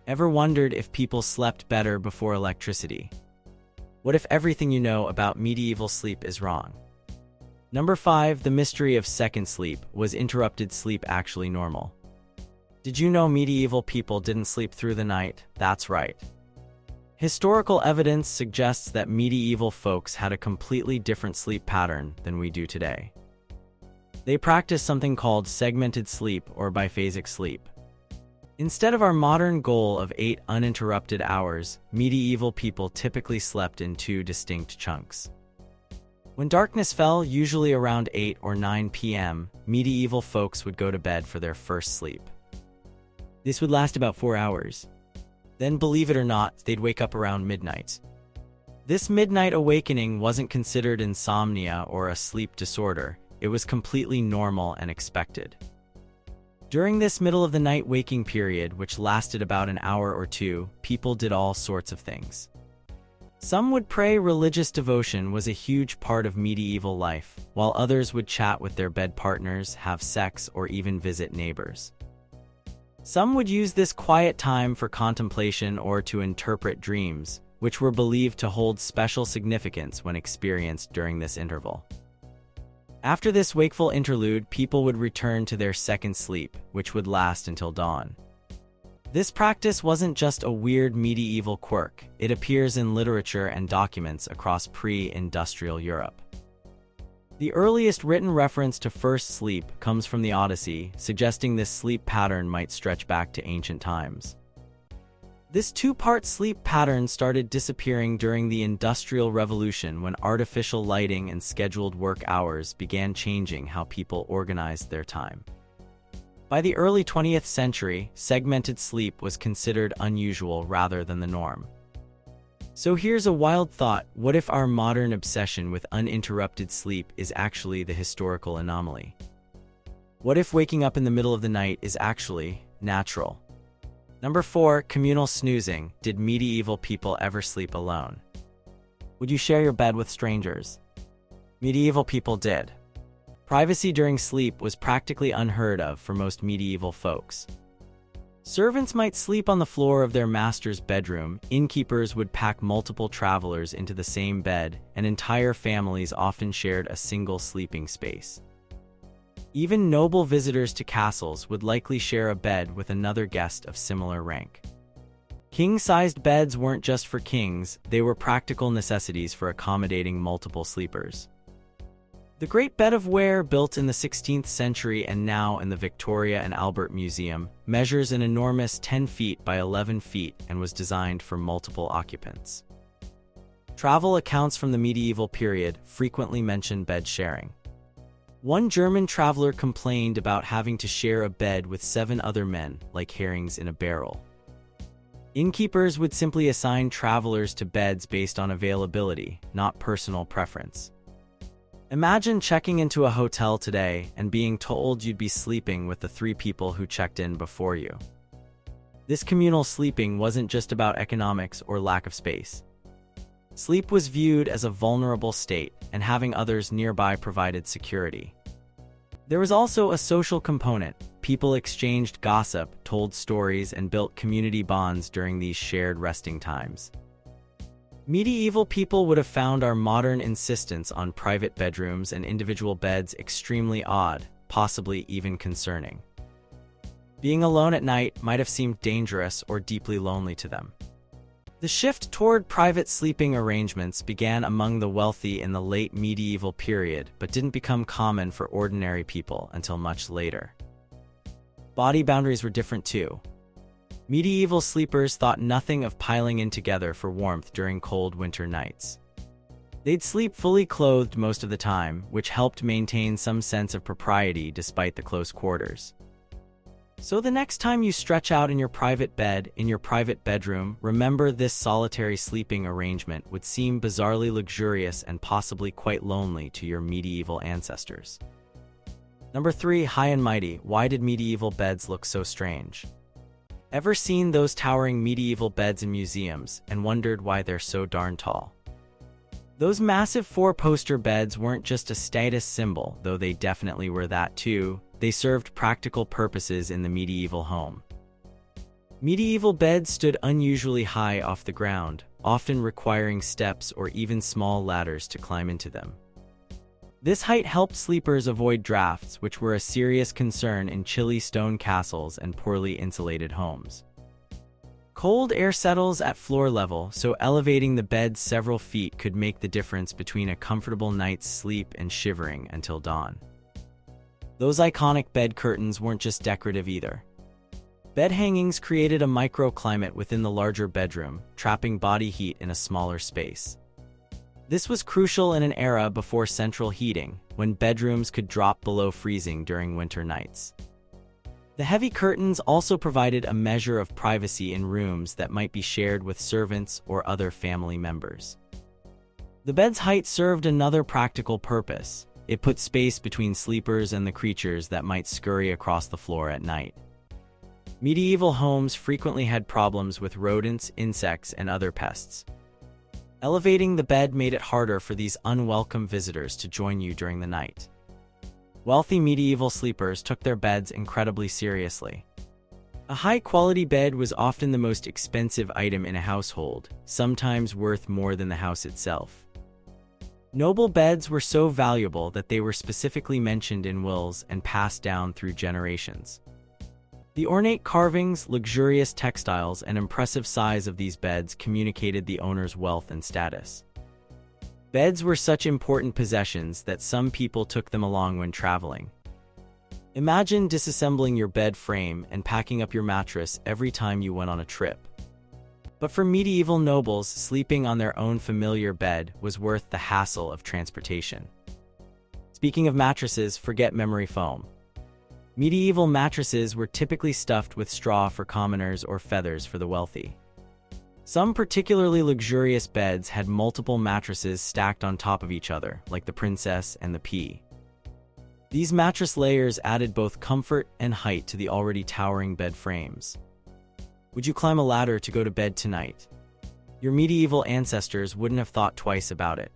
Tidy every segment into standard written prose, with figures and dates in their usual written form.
Ever wondered if people slept better before electricity? What if everything you know about medieval sleep is wrong? Number 5. The mystery of second sleep. Was interrupted sleep actually normal? Did you know medieval people didn't sleep through the night? That's right. Historical evidence suggests that medieval folks had a completely different sleep pattern than we do today. They practiced something called segmented sleep or biphasic sleep. Instead of our modern goal of 8 uninterrupted hours, medieval people typically slept in 2 distinct chunks. When darkness fell, usually around 8 or 9 p.m., medieval folks would go to bed for their first sleep. This would last about 4 hours. Then, believe it or not, they'd wake up around midnight. This midnight awakening wasn't considered insomnia or a sleep disorder. It was completely normal and expected. During this middle-of-the-night waking period, which lasted about an hour or 2, people did all sorts of things. Some would pray. Religious devotion was a huge part of medieval life, while others would chat with their bed partners, have sex, or even visit neighbors. Some would use this quiet time for contemplation or to interpret dreams, which were believed to hold special significance when experienced during this interval. After this wakeful interlude, people would return to their second sleep, which would last until dawn. This practice wasn't just a weird medieval quirk. It appears in literature and documents across pre-industrial Europe. The earliest written reference to first sleep comes from the Odyssey, suggesting this sleep pattern might stretch back to ancient times. This 2-part sleep pattern started disappearing during the Industrial Revolution when artificial lighting and scheduled work hours began changing how people organized their time. By the early 20th century, segmented sleep was considered unusual rather than the norm. So here's a wild thought: what if our modern obsession with uninterrupted sleep is actually the historical anomaly? What if waking up in the middle of the night is actually natural? Number 4. Communal snoozing. Did medieval people ever sleep alone? Would you share your bed with strangers? Medieval people did. Privacy during sleep was practically unheard of for most medieval folks. Servants might sleep on the floor of their master's bedroom, innkeepers would pack multiple travelers into the same bed, and entire families often shared a single sleeping space. Even noble visitors to castles would likely share a bed with another guest of similar rank. King-sized beds weren't just for kings, they were practical necessities for accommodating multiple sleepers. The Great Bed of Ware, built in the 16th century and now in the Victoria and Albert Museum, measures an enormous 10 feet by 11 feet and was designed for multiple occupants. Travel accounts from the medieval period frequently mention bed sharing. One German traveler complained about having to share a bed with 7 other men, like herrings in a barrel. Innkeepers would simply assign travelers to beds based on availability, not personal preference. Imagine checking into a hotel today and being told you'd be sleeping with the 3 people who checked in before you. This communal sleeping wasn't just about economics or lack of space. Sleep was viewed as a vulnerable state, and having others nearby provided security. There was also a social component. People exchanged gossip, told stories, and built community bonds during these shared resting times. Medieval people would have found our modern insistence on private bedrooms and individual beds extremely odd, possibly even concerning. Being alone at night might have seemed dangerous or deeply lonely to them. The shift toward private sleeping arrangements began among the wealthy in the late medieval period, but didn't become common for ordinary people until much later. Body boundaries were different too. Medieval sleepers thought nothing of piling in together for warmth during cold winter nights. They'd sleep fully clothed most of the time, which helped maintain some sense of propriety despite the close quarters. So the next time you stretch out in your private bed, in your private bedroom, remember this solitary sleeping arrangement would seem bizarrely luxurious and possibly quite lonely to your medieval ancestors. Number 3. High and mighty. Why did medieval beds look so strange? Ever seen those towering medieval beds in museums and wondered why they're so darn tall? Those massive 4-poster beds weren't just a status symbol, though they definitely were that too. They served practical purposes in the medieval home. Medieval beds stood unusually high off the ground, often requiring steps or even small ladders to climb into them. This height helped sleepers avoid drafts, which were a serious concern in chilly stone castles and poorly insulated homes. Cold air settles at floor level, so elevating the bed several feet could make the difference between a comfortable night's sleep and shivering until dawn. Those iconic bed curtains weren't just decorative either. Bed hangings created a microclimate within the larger bedroom, trapping body heat in a smaller space. This was crucial in an era before central heating, when bedrooms could drop below freezing during winter nights. The heavy curtains also provided a measure of privacy in rooms that might be shared with servants or other family members. The bed's height served another practical purpose. It put space between sleepers and the creatures that might scurry across the floor at night. Medieval homes frequently had problems with rodents, insects, and other pests. Elevating the bed made it harder for these unwelcome visitors to join you during the night. Wealthy medieval sleepers took their beds incredibly seriously. A high-quality bed was often the most expensive item in a household, sometimes worth more than the house itself. Noble beds were so valuable that they were specifically mentioned in wills and passed down through generations. The ornate carvings, luxurious textiles, and impressive size of these beds communicated the owner's wealth and status. Beds were such important possessions that some people took them along when traveling. Imagine disassembling your bed frame and packing up your mattress every time you went on a trip. But for medieval nobles, sleeping on their own familiar bed was worth the hassle of transportation. Speaking of mattresses, forget memory foam. Medieval mattresses were typically stuffed with straw for commoners or feathers for the wealthy. Some particularly luxurious beds had multiple mattresses stacked on top of each other, like the Princess and the Pea. These mattress layers added both comfort and height to the already towering bed frames. Would you climb a ladder to go to bed tonight? Your medieval ancestors wouldn't have thought twice about it.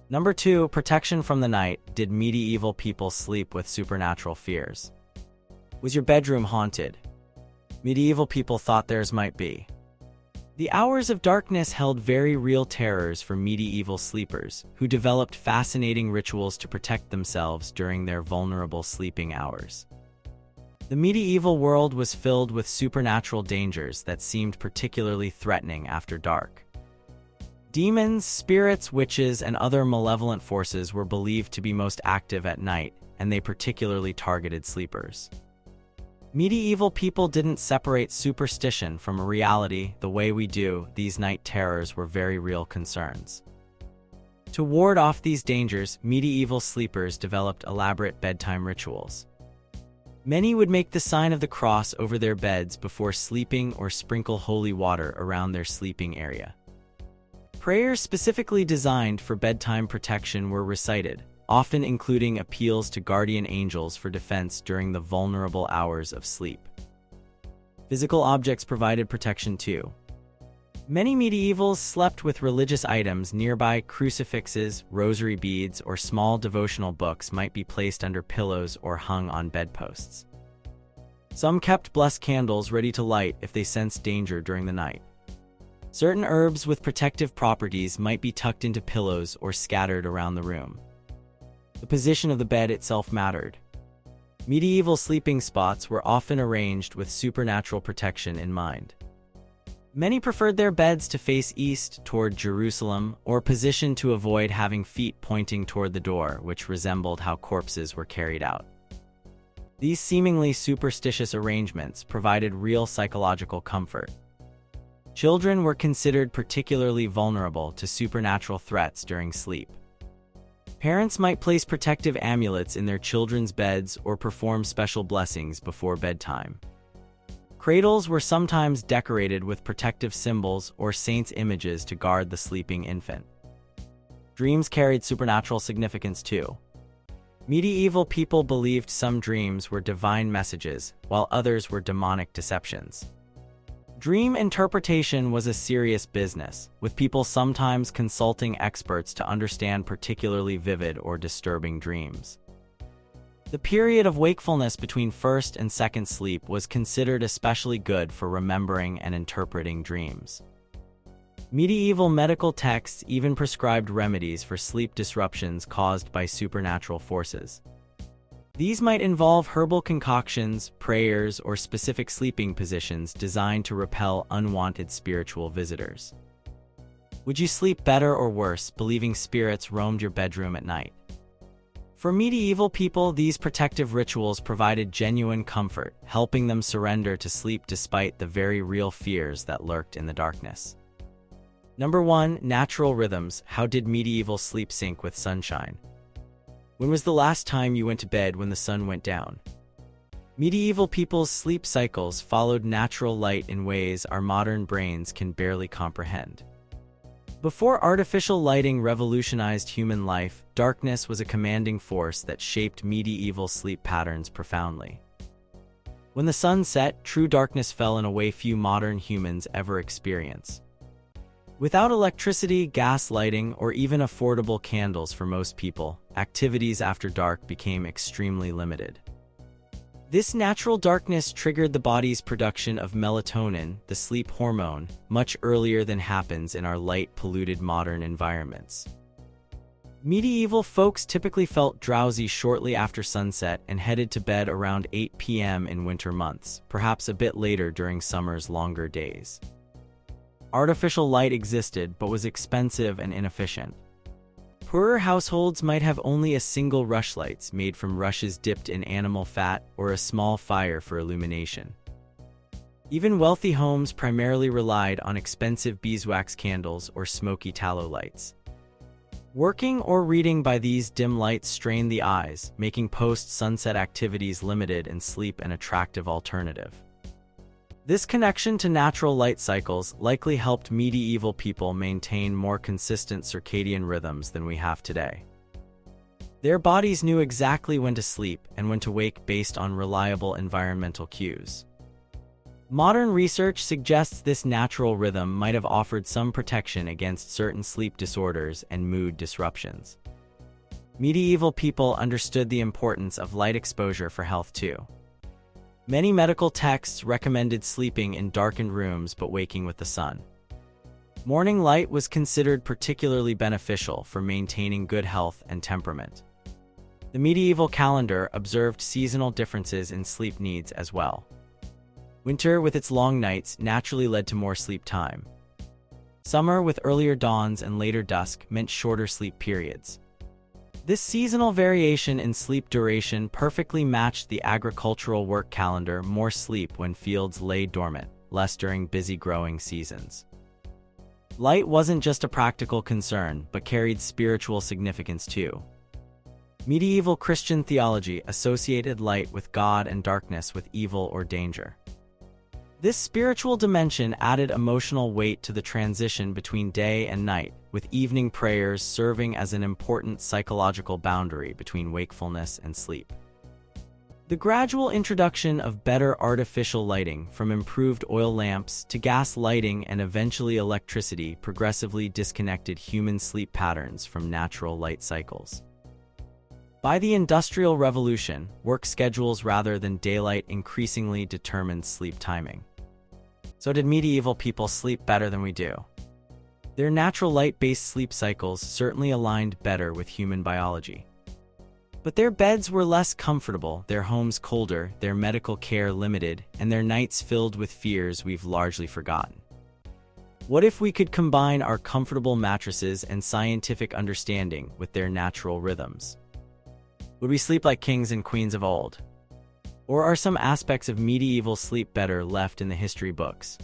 Number 2, protection from the night. Did medieval people sleep with supernatural fears? Was your bedroom haunted? Medieval people thought theirs might be. The hours of darkness held very real terrors for medieval sleepers, who developed fascinating rituals to protect themselves during their vulnerable sleeping hours. The medieval world was filled with supernatural dangers that seemed particularly threatening after dark. Demons, spirits, witches, and other malevolent forces were believed to be most active at night, and they particularly targeted sleepers. Medieval people didn't separate superstition from reality the way we do. These night terrors were very real concerns. To ward off these dangers, medieval sleepers developed elaborate bedtime rituals. Many would make the sign of the cross over their beds before sleeping or sprinkle holy water around their sleeping area. Prayers specifically designed for bedtime protection were recited, often including appeals to guardian angels for defense during the vulnerable hours of sleep. Physical objects provided protection too. Many medievals slept with religious items nearby. Crucifixes, rosary beads, or small devotional books might be placed under pillows or hung on bedposts. Some kept blessed candles ready to light if they sensed danger during the night. Certain herbs with protective properties might be tucked into pillows or scattered around the room. The position of the bed itself mattered. Medieval sleeping spots were often arranged with supernatural protection in mind. Many preferred their beds to face east toward Jerusalem, or positioned to avoid having feet pointing toward the door, which resembled how corpses were carried out. These seemingly superstitious arrangements provided real psychological comfort. Children were considered particularly vulnerable to supernatural threats during sleep. Parents might place protective amulets in their children's beds or perform special blessings before bedtime. Cradles were sometimes decorated with protective symbols or saints' images to guard the sleeping infant. Dreams carried supernatural significance too. Medieval people believed some dreams were divine messages, while others were demonic deceptions. Dream interpretation was a serious business, with people sometimes consulting experts to understand particularly vivid or disturbing dreams. The period of wakefulness between first and second sleep was considered especially good for remembering and interpreting dreams. Medieval medical texts even prescribed remedies for sleep disruptions caused by supernatural forces. These might involve herbal concoctions, prayers, or specific sleeping positions designed to repel unwanted spiritual visitors. Would you sleep better or worse believing spirits roamed your bedroom at night? For medieval people, these protective rituals provided genuine comfort, helping them surrender to sleep despite the very real fears that lurked in the darkness. Number 1. Natural rhythms. How did medieval sleep sync with sunshine? When was the last time you went to bed when the sun went down? Medieval people's sleep cycles followed natural light in ways our modern brains can barely comprehend. Before artificial lighting revolutionized human life, darkness was a commanding force that shaped medieval sleep patterns profoundly. When the sun set, true darkness fell in a way few modern humans ever experience. Without electricity, gas lighting, or even affordable candles for most people, activities after dark became extremely limited. This natural darkness triggered the body's production of melatonin, the sleep hormone, much earlier than happens in our light-polluted modern environments. Medieval folks typically felt drowsy shortly after sunset and headed to bed around 8 p.m. in winter months, perhaps a bit later during summer's longer days. Artificial light existed but was expensive and inefficient. Poorer households might have only a single rushlights made from rushes dipped in animal fat or a small fire for illumination. Even wealthy homes primarily relied on expensive beeswax candles or smoky tallow lights. Working or reading by these dim lights strained the eyes, making post-sunset activities limited and sleep an attractive alternative. This connection to natural light cycles likely helped medieval people maintain more consistent circadian rhythms than we have today. Their bodies knew exactly when to sleep and when to wake based on reliable environmental cues. Modern research suggests this natural rhythm might have offered some protection against certain sleep disorders and mood disruptions. Medieval people understood the importance of light exposure for health too. Many medical texts recommended sleeping in darkened rooms but waking with the sun. Morning light was considered particularly beneficial for maintaining good health and temperament. The medieval calendar observed seasonal differences in sleep needs as well. Winter, with its long nights, naturally led to more sleep time. Summer, with earlier dawns and later dusk, meant shorter sleep periods. This seasonal variation in sleep duration perfectly matched the agricultural work calendar: more sleep when fields lay dormant, less during busy growing seasons. Light wasn't just a practical concern, but carried spiritual significance too. Medieval Christian theology associated light with God and darkness with evil or danger. This spiritual dimension added emotional weight to the transition between day and night, with evening prayers serving as an important psychological boundary between wakefulness and sleep. The gradual introduction of better artificial lighting, from improved oil lamps to gas lighting and eventually electricity, progressively disconnected human sleep patterns from natural light cycles. By the Industrial Revolution, work schedules rather than daylight increasingly determined sleep timing. So did medieval people sleep better than we do? Their natural light-based sleep cycles certainly aligned better with human biology. But their beds were less comfortable, their homes colder, their medical care limited, and their nights filled with fears we've largely forgotten. What if we could combine our comfortable mattresses and scientific understanding with their natural rhythms? Would we sleep like kings and queens of old? Or are some aspects of medieval sleep better left in the history books?